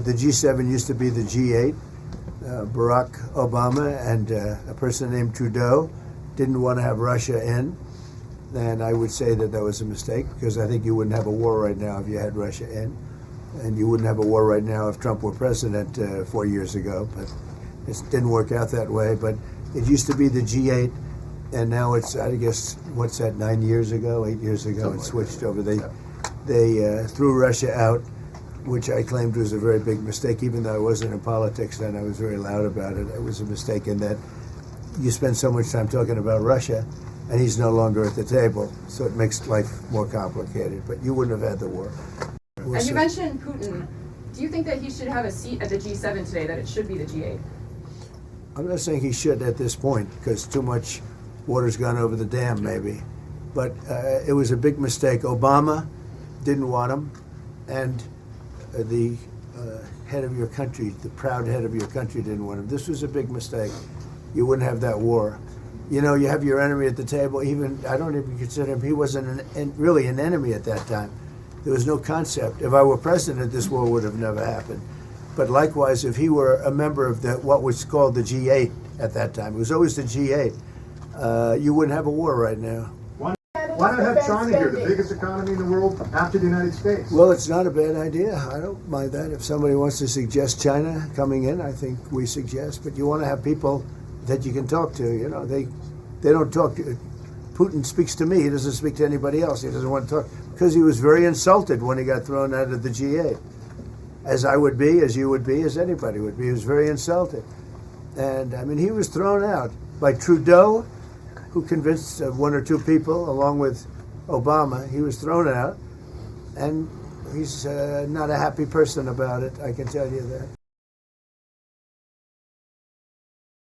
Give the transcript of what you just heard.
The G7 used to be the G8. Barack Obama and a person named Trudeau didn't want to have Russia in. And I would say that that was a mistake, because I think you wouldn't have a war right now if you had Russia in. And you wouldn't have a war right now if Trump were president 4 years ago. But it didn't work out that way. But it used to be the G8, and now it's, I guess, what's that, 8 years ago, it switched over. They threw Russia out, which I claimed was a very big mistake. Even though I wasn't in politics then, I was very loud about it. It was a mistake in that you spend so much time talking about Russia, and he's no longer at the table, so it makes life more complicated. But you wouldn't have had the war. And you mentioned Putin. Do you think that he should have a seat at the G7 today, that it should be the G8? I'm not saying he should at this point, because too much water's gone over the dam, maybe. But it was a big mistake. Obama didn't want him, and the head of your country, the proud head of your country, didn't want him. This was a big mistake. You wouldn't have that war. You know, you have your enemy at the table. Even, I don't even consider him, he wasn't really an enemy at that time. There was no concept. If I were president, this war would have never happened. But likewise, if he were a member of what was called the G8 at that time, it was always the G8, you wouldn't have a war right now. Why not have China here, the biggest economy in the world after the United States? Well, it's not a bad idea. I don't mind that. If somebody wants to suggest China coming in, I think we suggest. But you want to have people that you can talk to. You know, they don't talk to. Putin speaks to me. He doesn't speak to anybody else. He doesn't want to talk, because he was very insulted when he got thrown out of the G8. As I would be, as you would be, as anybody would be. He was very insulted. And, I mean, he was thrown out by Trudeau, who convinced one or two people, along with Obama. He was thrown out, and he's not a happy person about it, I can tell you that.